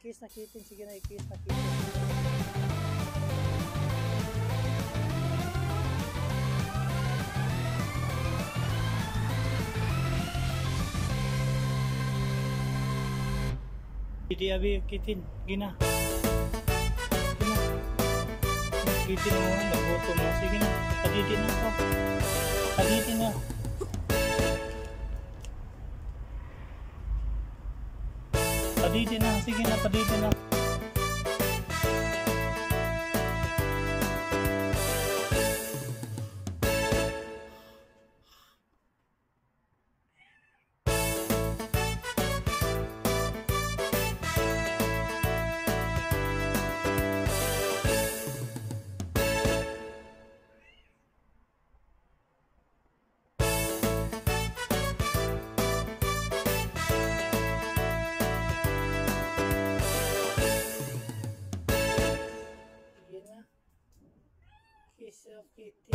i-kiss na kitin. Sige na, i-kiss na kitin. Hindi abi kitin. Gina. Gina. Kitin mo. Nagboto mo. Sige na. Paditin na ako. Paditin na. Paditin na. Sige na. Paditin na. Kiss of Kitty.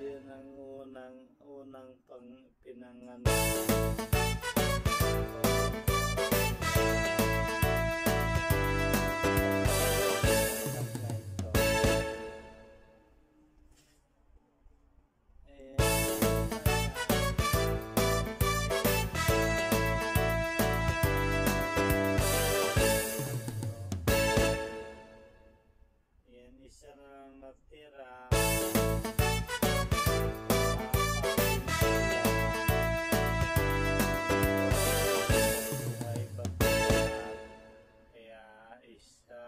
Yan ang unang pinanganak. Isa na natira. Buhay pagkakat. Kaya isa.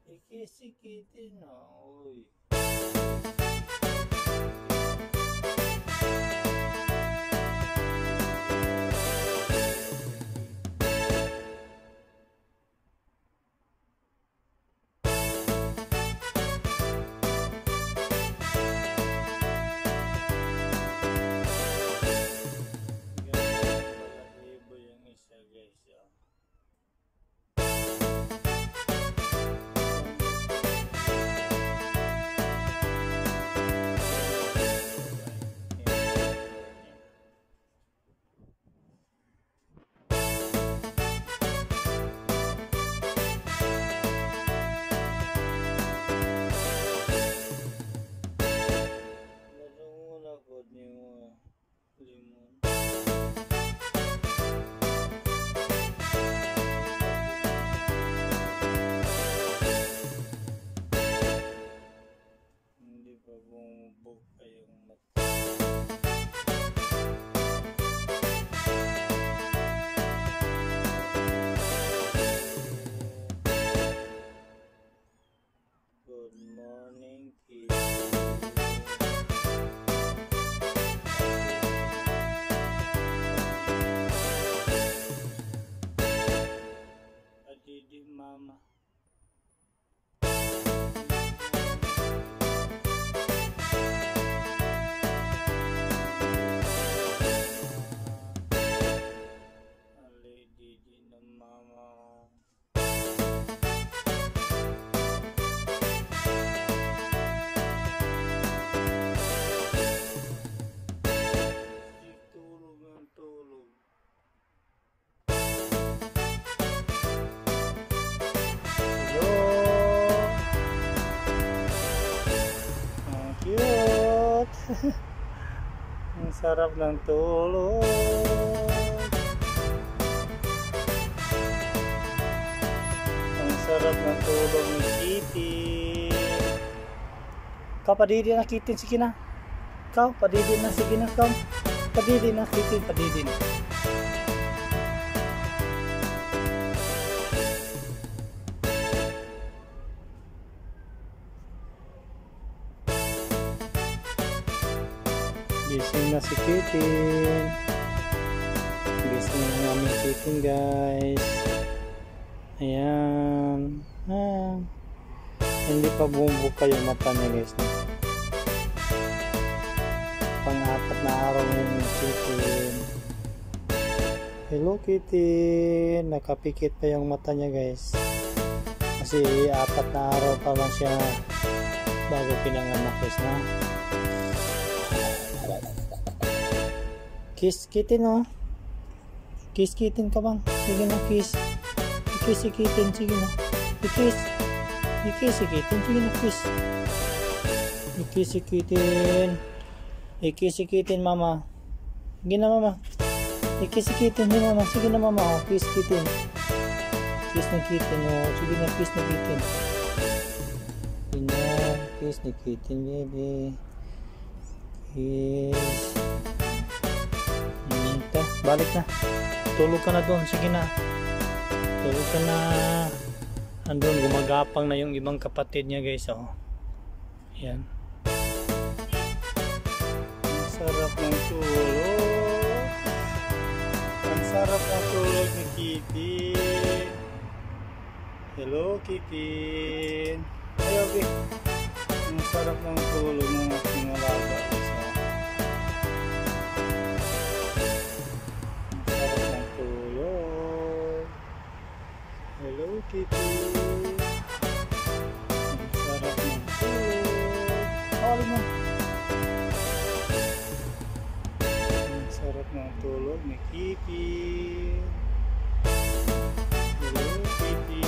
Ikisikitin na, uy. bumubuka yung mata. Good morning, kids. Adidi mama. Adidi na mama. Tulog ng tulog. Hello. Ang cute. Ang sarap ng tulog. Ang sarap ng tulog ni Kitty. Kau padidi na Kitty, sige na. Kau padidi na, sige na kau. Padidi na Kitty, padidi na. Gising na si Kitin. Gising na namin Kitin, guys. Ayan. Hindi pa bumubuka yung mata niya, guys. Pang-apat na araw yung Kitin. Hello Kitin. Nakapikit pa yung mata niya, guys. Kasi 4 na araw pa lang siya bago pinanganak, guys, na. Kiss Kitin, oh. Kiss Kitin ka bang? Sige na, kiss. I-kiss si Kitin, sige na. I-kiss. I-kiss si Kitin, sige na, kiss. I-kiss si Kitin. I-kiss si Kitin, mama. Sige na, mama. I-kiss si Kitin, sige na, mama. Sige na, mama. Oh, kiss Kitin. Kiss na Kitin, oh. Sige na, kiss na Kitin. Sige na, kiss ni Kitin, baby. Kiss. Balik na. Tulog ka na doon. Sige na. Tulog ka na. Andun, gumagapang na yung ibang kapatid niya, guys. Oh. Yan. Ang sarap ng tulog. Ang sarap ng tulog ni Kitty. Hello, Kitty. Ayaw, Vic. Ang sarap ng tulog ng aking alaga. Hello Kitty. Ang sarap ng tulog. Hawalin mo. Ang sarap ng tulog ni Kitty. Hello Kitty.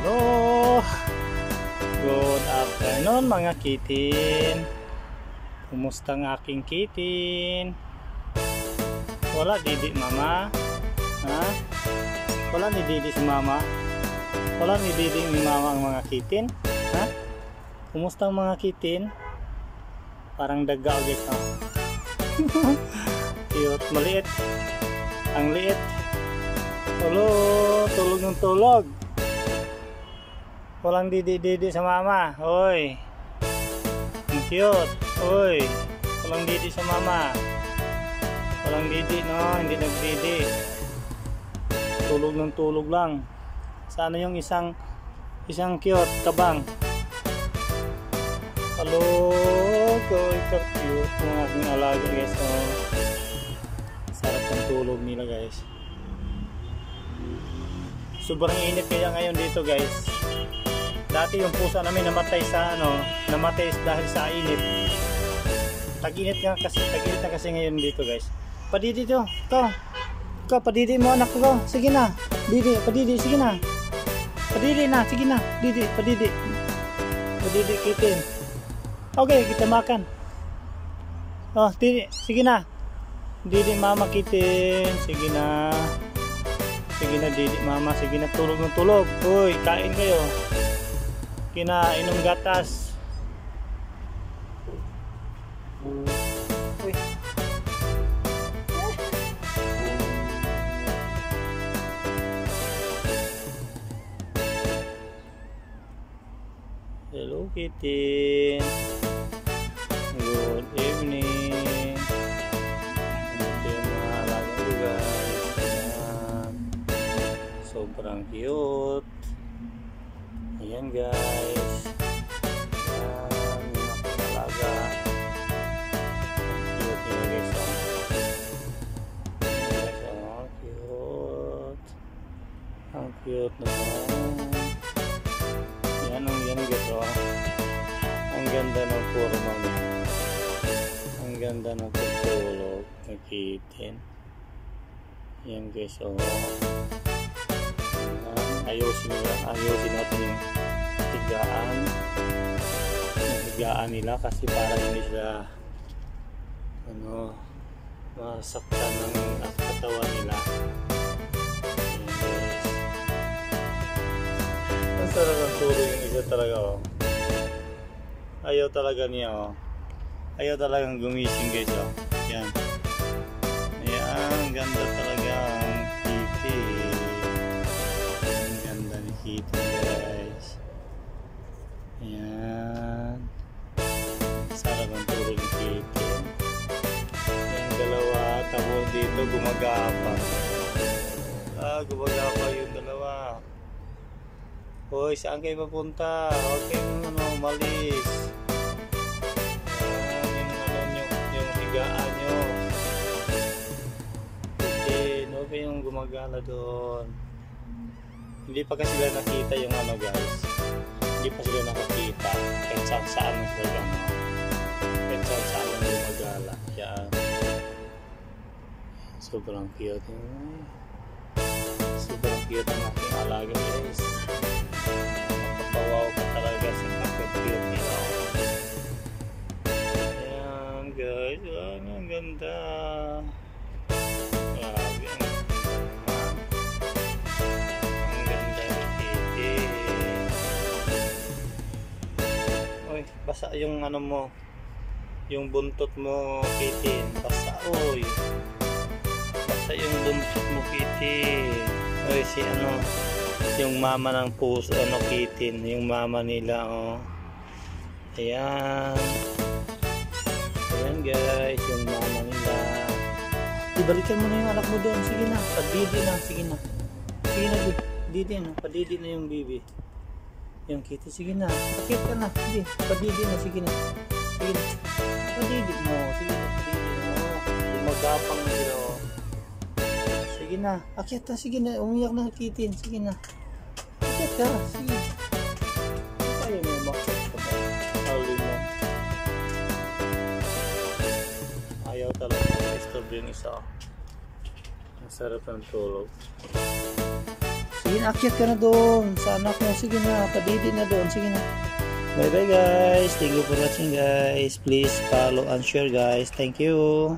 Hello. Good afternoon mga Kitin. Kumusta ang aking Kitin? Wala didi mama? Ha? Wala ni didi si mama? Wala ni didi ni mama ang mga Kitin? Ha? Kumusta ang mga Kitin? Parang daga ulit, ha? Cute, maliit. Ang liit. Hello, tulog ng tulog. Walang didi-didi sa mama. Hoy. Ang cute. Hoy. Walang didi sa mama. Walang didi, no? Hindi nagdidi. Tulog ng tulog lang. Sana yung isang cute kabang. Hello. Ikaw cute. Mga aking alaga, guys. Oh. Sarap ng tulog nila, guys. Sobrang init kaya ngayon dito, guys. Dati yung pusa namin namatay sa namatay dahil sa init. Tag-init na kasi ngayon dito, guys. Padidi to. Ikaw, padidi mo anak ko. Sige na. Didi, padidi, sige na. Padidi na, sige na. Didi, padidi. Padidi, kitin. Okay, kita makan. Oh, didi, sige na. Didi, mama, kitin. Sige na. Sige na, didi, mama. Sige na, tulog ng tulog. Uy, kain kayo. Inom gatas. Uy. Hello, kitin. Good evening. Ito yung mga alaga ko, guys. Ayan. Sobrang cute. Ayan, guys. Ayan, yung aking alaga. Cute nila, guys. Ang cute. Ang cute naman. Yan guys, oh. Ang ganda ng forma niya. Ang ganda ng pagtulog. Nakitin. Yan guys, oh. Ayusin natin yung higaan nila kasi para hindi sila masaktan ng katawan nila. Ang sarap ng tulog yung isa talaga, oh. Ayaw talaga niya, oh. Ayaw talagang gumising, guys, oh. Yan. Ayan, ganda talaga ang kitty. Ang ganda ni kitty, guys. Ayan. Sarap ng tulog ni kitty. Yung dalawa, tamo dito, gumagapa. Gumagapa yung dalawa. Hoy, saan kayo papunta? Huwag kayong umalis. Yung higaan nyo. Huwag kayong gumagala doon. Hindi pa kasi sila nakita yung guys. Hindi pa sila nakakita. Kahit saan sila kahit saan gumagala. Yan. Sobrang cute. Sobrang cute ang aking alaga, guys. Napapawaw ka talaga sa pagka-cute nila. Ayan guys, ang ganda. Grabe, ang ganda ni kitty. Uy, basa yung mo, yung buntot mo, kitty. Basa, uy. Basa yung buntot mo, kitty. Uy, si yung mama ng puso, kitin, yung mama nila, oh. Ayan. Ayan guys, yung mama nila. Ibalikan mo na yung anak mo doon. Sige na, padidi na, sige na. Sige na, didi na, padidi na yung baby. Yung kitty, sige na. Pakit ka na, sige, padidi na, sige na. Sige na, padidi mo, sige na, padidi mo. Gumagapang na sila, oh. Sige na, akyat na, sige na, umiyak na kitin, sige na. Akyat ka, sige. Ayaw mo umakit ka ba? Hawlin mo. Ayaw talaga mag-stop yung isa. Ang sarap ng tulog. Sige na, akyat ka na doon sa anak mo, sige na, padidi na doon, sige na. Bye bye guys, thank you for watching guys. Please follow and share guys, thank you.